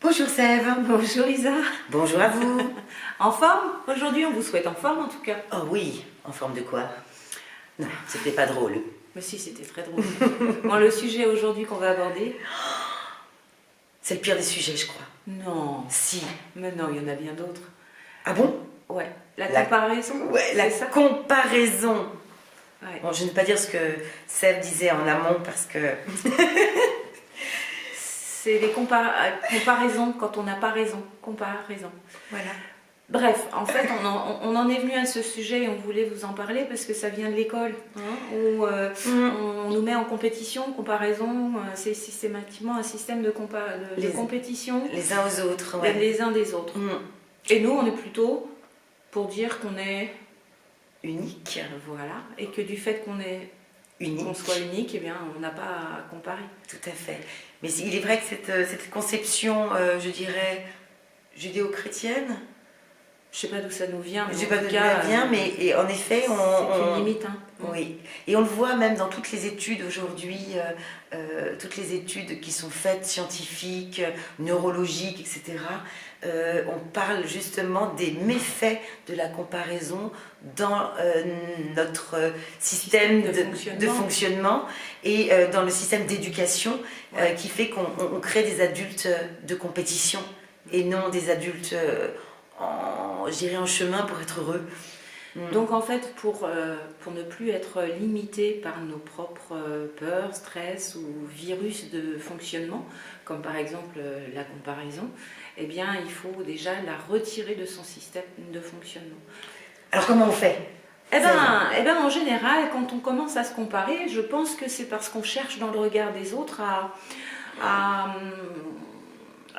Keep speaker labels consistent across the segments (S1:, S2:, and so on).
S1: Bonjour Sève.
S2: Bonjour Isa.
S1: Bonjour à vous.
S2: En forme? Aujourd'hui, on vous souhaite en forme en tout cas.
S1: Oh oui, en forme de quoi? Non, c'était pas drôle.
S2: Mais si, c'était très drôle. Bon, le sujet aujourd'hui qu'on va aborder...
S1: C'est le pire des sujets, je crois.
S2: Non.
S1: Si.
S2: Mais non, il y en a bien d'autres.
S1: Ah bon?
S2: Ouais. La comparaison?
S1: Ouais, la
S2: ça
S1: comparaison.
S2: Ouais.
S1: Bon, je ne vais pas dire ce que Sève disait en amont parce que...
S2: C'est les comparaisons quand on n'a pas raison. Comparaison.
S1: Voilà.
S2: Bref, en fait, on en est venu à ce sujet et on voulait vous en parler parce que ça vient de l'école, hein, où on nous met en compétition, comparaison, c'est systématiquement un système de compétition.
S1: Les uns aux autres, ouais.
S2: Les uns des autres. Et nous, on est plutôt pour dire qu'on est
S1: unique.
S2: Voilà, et que du fait qu'on soit unique, eh bien, on n'a pas à comparer.
S1: Tout à fait. Mais il est vrai que cette conception, je dirais, judéo-chrétienne,
S2: je sais pas d'où ça nous vient,
S1: mais je sais pas d'où ça vient, mais en effet,
S2: c'est une limite. Hein.
S1: Oui, et on le voit même dans toutes les études aujourd'hui, toutes les études qui sont faites, scientifiques, neurologiques, etc. On parle justement des méfaits de la comparaison dans notre système de fonctionnement et dans le système d'éducation qui fait qu'on crée des adultes de compétition et non des adultes en chemin pour être heureux.
S2: Donc en fait, pour ne plus être limité par nos propres peurs, stress ou virus de fonctionnement, comme par exemple la comparaison, eh bien il faut déjà la retirer de son système de fonctionnement.
S1: Alors comment on fait ?
S2: Eh ben, en général, quand on commence à se comparer, je pense que c'est parce qu'on cherche dans le regard des autres à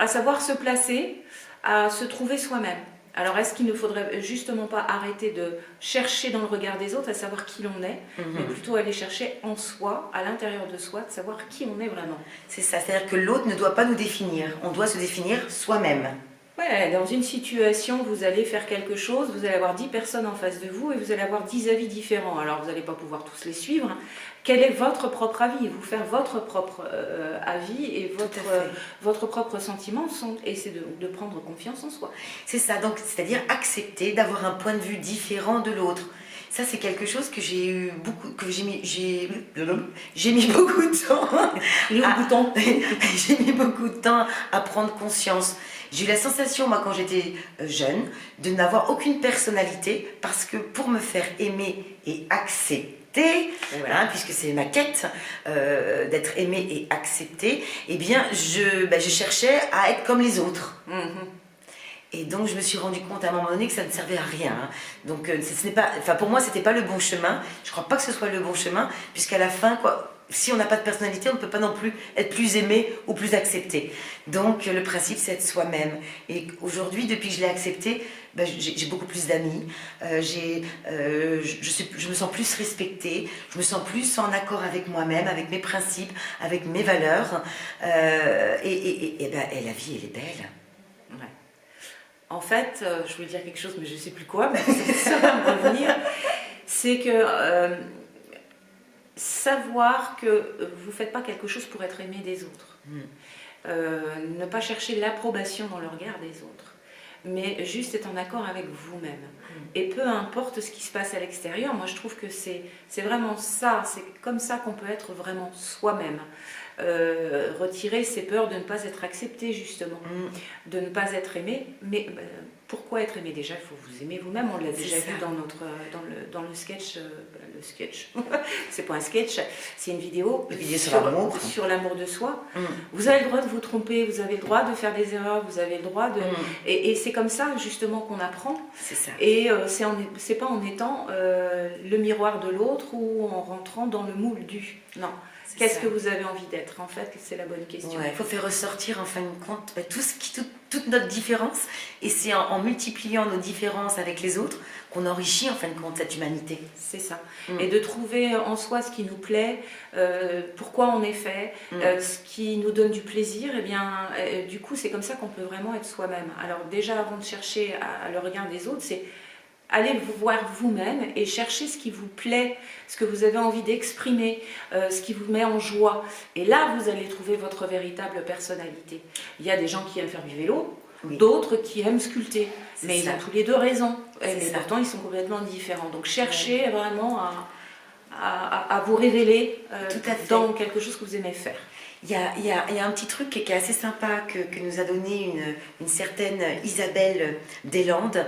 S2: savoir se placer, à se trouver soi-même. Alors, est-ce qu'il ne faudrait justement pas arrêter de chercher dans le regard des autres à savoir qui l'on est, mais plutôt aller chercher en soi, à l'intérieur de soi, de savoir qui on est vraiment.
S1: C'est ça, c'est-à-dire que l'autre ne doit pas nous définir, on doit se définir soi-même.
S2: Ouais, dans une situation, vous allez faire quelque chose, vous allez avoir 10 personnes en face de vous et vous allez avoir 10 avis différents. Alors, vous n'allez pas pouvoir tous les suivre. Quel est votre propre avis? Vous faire votre propre avis et votre propre sentiment, et c'est de prendre confiance en soi.
S1: C'est ça, donc c'est-à-dire accepter d'avoir un point de vue différent de l'autre. Ça, c'est quelque chose que j'ai mis beaucoup de temps. J'ai mis beaucoup de temps à prendre conscience. J'ai eu la sensation, moi, quand j'étais jeune, de n'avoir aucune personnalité parce que pour me faire aimer et accepter, voilà, puisque c'est ma quête d'être aimée et acceptée, eh bien, je cherchais à être comme les autres. Et donc, je me suis rendu compte à un moment donné que ça ne servait à rien. Hein. Donc, pour moi, c'était pas le bon chemin. Je crois pas que ce soit le bon chemin, puisqu'à la fin, si on n'a pas de personnalité, on ne peut pas non plus être plus aimé ou plus accepté. Donc, le principe, c'est être soi-même. Et aujourd'hui, depuis que je l'ai accepté, j'ai beaucoup plus d'amis. Je me sens plus respectée. Je me sens plus en accord avec moi-même, avec mes principes, avec mes valeurs. Et la vie, elle est belle.
S2: Ouais. En fait, je voulais dire quelque chose, mais je ne sais plus quoi, mais ça va me revenir. C'est que savoir que vous ne faites pas quelque chose pour être aimé des autres. Ne pas chercher l'approbation dans le regard des autres, mais juste être en accord avec vous-même. Et peu importe ce qui se passe à l'extérieur, moi je trouve que c'est vraiment ça, c'est comme ça qu'on peut être vraiment soi-même. Retirer ses peurs de ne pas être accepté justement, de ne pas être aimé, mais pourquoi être aimé? Déjà il faut vous aimer vous-même, on l'a déjà vu dans le sketch, c'est pas un sketch, c'est une vidéo sur l'amour de soi. Vous avez le droit de vous tromper, vous avez le droit de faire des erreurs, vous avez le droit de... Et c'est comme ça justement qu'on apprend.
S1: C'est ça.
S2: Et c'est pas en étant le miroir de l'autre ou en rentrant dans le moule du... Non. Qu'est-ce que vous avez envie d'être? En fait, c'est la bonne question.
S1: Il faut faire ressortir en fin de compte toute notre différence. Et c'est en multipliant nos différences avec les autres qu'on enrichit en fin de compte cette humanité.
S2: C'est ça. Et de trouver en soi ce qui nous plaît, pourquoi on est fait, ce qui nous donne du plaisir. Et bien, du coup, c'est comme ça qu'on peut vraiment être soi-même. Alors déjà, avant de chercher à le regard des autres, c'est allez vous voir vous-même et cherchez ce qui vous plaît, ce que vous avez envie d'exprimer, ce qui vous met en joie. Et là, vous allez trouver votre véritable personnalité. Il y a des gens qui aiment faire du vélo, oui. D'autres qui aiment sculpter. Mais ils ont tous les deux raison. Mais pourtant, ils sont complètement différents. Donc, cherchez vraiment à vous révéler dans quelque chose que vous aimez faire.
S1: Il y a un petit truc qui est assez sympa que nous a donné une certaine Isabelle Deslandes,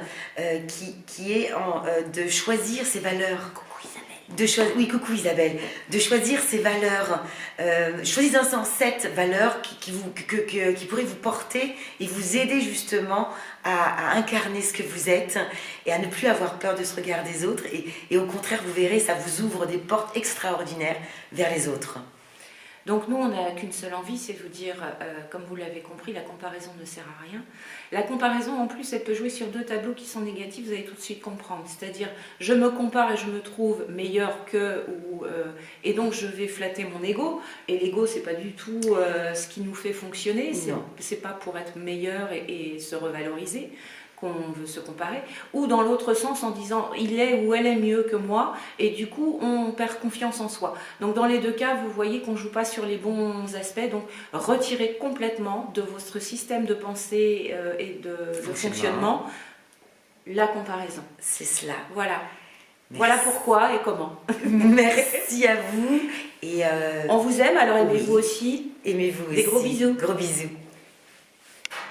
S1: qui est de choisir ses valeurs. Coucou Isabelle. Oui, coucou Isabelle. De choisir ses valeurs. Choisissez-en 7 valeurs qui pourraient vous porter et vous aider justement à incarner ce que vous êtes et à ne plus avoir peur de ce regard des autres. Et au contraire, vous verrez, ça vous ouvre des portes extraordinaires vers les autres.
S2: Donc nous, on n'a qu'une seule envie, c'est de vous dire, comme vous l'avez compris, la comparaison ne sert à rien. La comparaison, en plus, elle peut jouer sur 2 tableaux qui sont négatifs, vous allez tout de suite comprendre. C'est-à-dire, je me compare et je me trouve meilleur que, et donc je vais flatter mon ego. Et l'ego, c'est pas du tout ce qui nous fait fonctionner, c'est pas pour être meilleur et se revaloriser qu'on veut se comparer, ou dans l'autre sens en disant il est ou elle est mieux que moi, et du coup on perd confiance en soi. Donc dans les 2 cas, vous voyez qu'on ne joue pas sur les bons aspects, donc retirez complètement de votre système de pensée et de fonctionnement la comparaison.
S1: C'est cela.
S2: Voilà. Merci. Voilà pourquoi et comment.
S1: Merci à vous. Et
S2: on vous aime, alors aimez-vous aussi.
S1: Aimez-vous aussi.
S2: Des gros bisous.
S1: Gros bisous.